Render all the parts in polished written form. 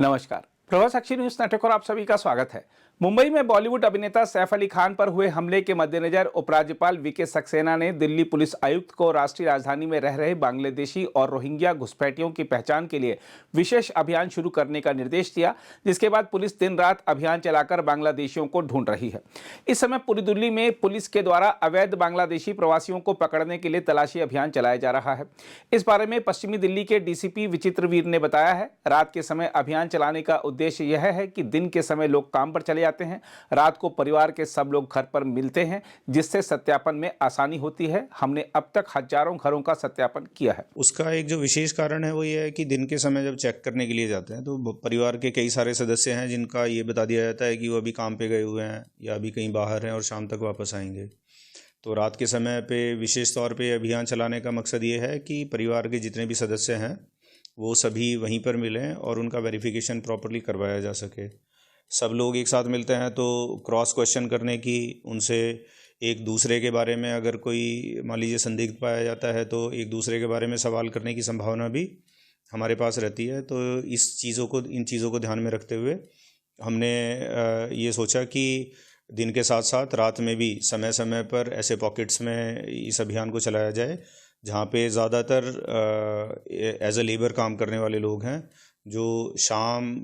नमस्कार, प्रभात साक्षी news network और आप सभी का स्वागत है। मुंबई में बॉलीवुड अभिनेता सैफ अली खान पर हुए हमले के मद्देनजर उपराज्यपाल वीके सक्सेना ने दिल्ली पुलिस आयुक्त को राष्ट्रीय राजधानी में रह रहे बांग्लादेशी और रोहिंग्या घुसपैठियों की पहचान के लिए विशेष अभियान शुरू करने का निर्देश दिया, जिसके बाद पुलिस दिन रात अभियान चलाकर बांग्लादेशियों को ढूंढ रही है। इस समय पूरी दिल्ली में पुलिस के द्वारा अवैध बांग्लादेशी प्रवासियों को पकड़ने के लिए तलाशी अभियान चलाया जा रहा है। इस बारे में पश्चिमी दिल्ली के डीसीपी विचित्रवीर ने बताया है, रात के समय अभियान चलाने का उद्देश्य यह है कि दिन के समय लोग काम पर चले जाते हैं, रात को परिवार के सब लोग घर पर मिलते हैं, जिससे सत्यापन में आसानी होती है। हमने अब तक हजारों घरों का सत्यापन किया है। उसका एक जो विशेष कारण है वो ये है कि दिन के समय जब चेक करने के लिए जाते हैं तो परिवार के कई सारे सदस्य हैं जिनका ये बता दिया जाता है कि वो अभी काम पे गए हुए हैं या अभी कहीं बाहर हैं और शाम तक वापस आएंगे। तो रात के समय पे विशेष तौर पे अभियान चलाने का मकसद ये है कि परिवार के जितने भी सदस्य हैं वो सभी वहीं पर मिलें और उनका वेरिफिकेशन प्रॉपर्ली करवाया जा सके। सब लोग एक साथ मिलते हैं तो क्रॉस क्वेश्चन करने की, उनसे एक दूसरे के बारे में अगर कोई मान लीजिए संदिग्ध पाया जाता है तो एक दूसरे के बारे में सवाल करने की संभावना भी हमारे पास रहती है। तो इन चीज़ों को ध्यान में रखते हुए हमने ये सोचा कि दिन के साथ साथ रात में भी समय समय पर ऐसे पॉकेट्स में इस अभियान को चलाया जाए जहाँ पे ज़्यादातर एज अ लेबर काम करने वाले लोग हैं जो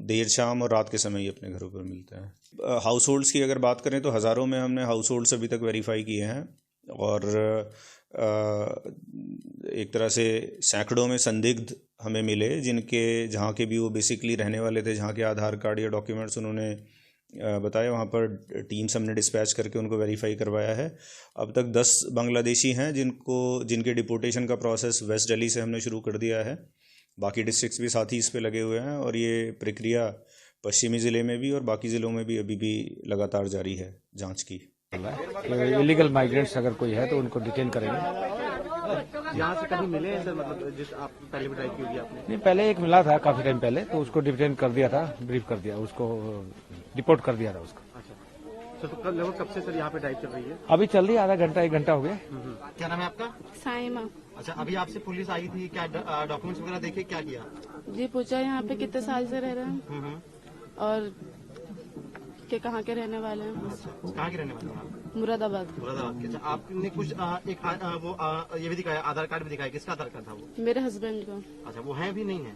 देर शाम और रात के समय ही अपने घरों पर मिलते हैं। हाउस होल्ड्स की अगर बात करें तो हज़ारों में हमने हाउस होल्ड्स अभी तक वेरीफाई किए हैं और एक तरह से सैकड़ों में संदिग्ध हमें मिले जहाँ के भी वो बेसिकली रहने वाले थे, जहाँ के आधार कार्ड या डॉक्यूमेंट्स उन्होंने बताया, वहाँ पर टीम्स हमने डिस्पैच करके उनको वेरीफाई करवाया है। अब तक 10 बांग्लादेशी हैं जिनके डिपोर्टेशन का प्रोसेस वेस्ट दिल्ली से हमने शुरू कर दिया है। बाकी डिस्ट्रिक्ट्स भी साथ ही इस पे लगे हुए हैं और ये प्रक्रिया पश्चिमी ज़िले में भी और बाकी ज़िलों में भी अभी भी लगातार जारी है जांच की। इलीगल माइग्रेंट्स अगर कोई है तो उनको डिटेन करेंगे। यहाँ से कभी मिले हैं सर, मतलब जिस आप पहले भी ड्राइव की होगी आपने? नहीं, पहले एक मिला था काफी टाइम पहले, तो उसको डिटेन कर दिया था, ब्रीफ कर दिया, उसको रिपोर्ट कर दिया था उसको। अच्छा, तो लगभग कब से सर यहाँ पे ड्राइव चल रही है? अभी चल रही है, आधा घंटा 1 घंटा हो गया। क्या नाम है आपका? साइमा। अच्छा, अभी आपसे पुलिस आई थी, क्या डॉक्यूमेंट्स वगैरह देखे, क्या किया जी? पूछा यहाँ पे कितने साल से रह रहे हैं और के कहाँ के रहने वाले हैं। कहाँ के रहने वाले हैं आप? मुरादाबाद। मुरादाबाद के। अच्छा, आपने कुछ ये भी दिखाया, आधार कार्ड भी दिखाया, किसका आधार कार्ड था वो? मेरे हस्बैंड को। अच्छा, वो है भी नहीं है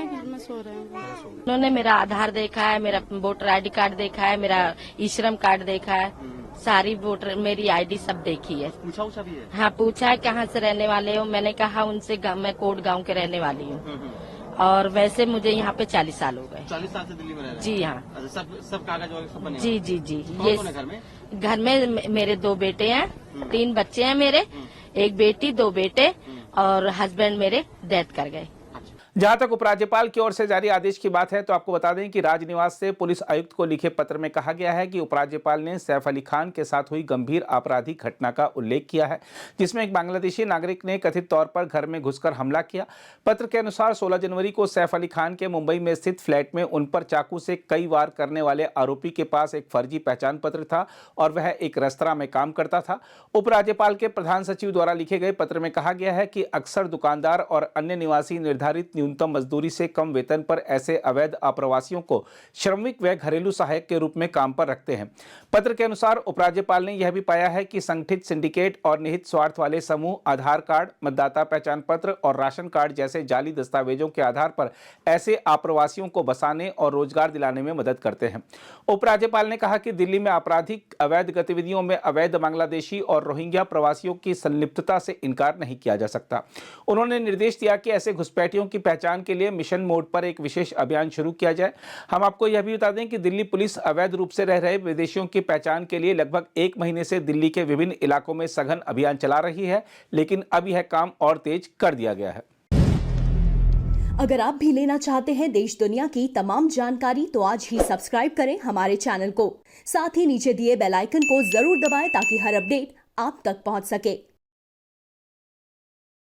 घर में सो रहे हैं। उन्होंने मेरा आधार देखा है, मेरा वोटर आईडी कार्ड देखा है, मेरा ई श्रम कार्ड देखा है, सारी वोटर मेरी आईडी सब देखी है। पूछा भी है? हाँ, पूछा है कहाँ से रहने वाले हो, मैंने कहा उनसे मैं कोट गांव के रहने वाली हूँ और वैसे मुझे यहाँ पे 40 साल हो गए। 40 साल से दिल्ली में रह रहे हैं? जी हाँ। अच्छा, सब कागज वगैरह सब बने? जी। ये घर में मेरे 2 बेटे हैं, 3 बच्चे हैं मेरे, 1 बेटी 2 बेटे और हस्बैंड मेरे डेथ कर गए। जहां तक उपराज्यपाल की ओर से जारी आदेश की बात है तो आपको बता दें कि राजनिवास से पुलिस आयुक्त को लिखे पत्र में कहा गया है कि उपराज्यपाल ने सैफ अली खान के साथ हुई गंभीर आपराधिक घटना का उल्लेख किया है, जिसमें एक बांग्लादेशी नागरिक ने कथित तौर पर घर में घुसकर हमला किया। पत्र के अनुसार 16 जनवरी को सैफ अली खान के मुंबई में स्थित फ्लैट में उन पर चाकू से कई वार करने वाले आरोपी के पास एक फर्जी पहचान पत्र था और वह एक रेस्तरां में काम करता था। उपराज्यपाल के प्रधान सचिव द्वारा लिखे गए पत्र में कहा गया है कि अक्सर दुकानदार और अन्य निवासी निर्धारित न्यूनतम मजदूरी से कम वेतन पर ऐसे अवैध अप्रवासियों को श्रमिक व घरेलू सहायक के रूप में काम पर रखते हैं। पत्र के अनुसार उपराज्यपाल ने यह भी पाया है कि संगठित सिंडिकेट और निहित स्वार्थ वाले समूह आधार कार्ड, मतदाता पहचान पत्र और राशन कार्ड जैसे जाली दस्तावेजों के आधार पर ऐसे अप्रवासियों को बसाने और रोजगार दिलाने में मदद करते हैं। उपराज्यपाल ने कहा कि दिल्ली में आपराधिक अवैध गतिविधियों में अवैध बांग्लादेशी और रोहिंग्या प्रवासियों की संलिप्तता से इनकार नहीं किया जा सकता। उन्होंने निर्देश दिया कि ऐसे घुसपैठियों की पहचान के लिए मिशन मोड पर एक विशेष अभियान शुरू किया जाए। हम आपको यह भी बता दें कि दिल्ली पुलिस अवैध रूप से रह रहे विदेशियों की पहचान के लिए लगभग 1 महीने से दिल्ली के विभिन्न इलाकों में सघन अभियान चला रही है, लेकिन अब यह काम और तेज कर दिया गया है। अगर आप भी लेना चाहते हैं देश दुनिया की तमाम जानकारी तो आज ही सब्सक्राइब करें हमारे चैनल को। साथ ही नीचे दिए बेल आइकन को जरूर दबाएं ताकि हर अपडेट आप तक पहुंच सके।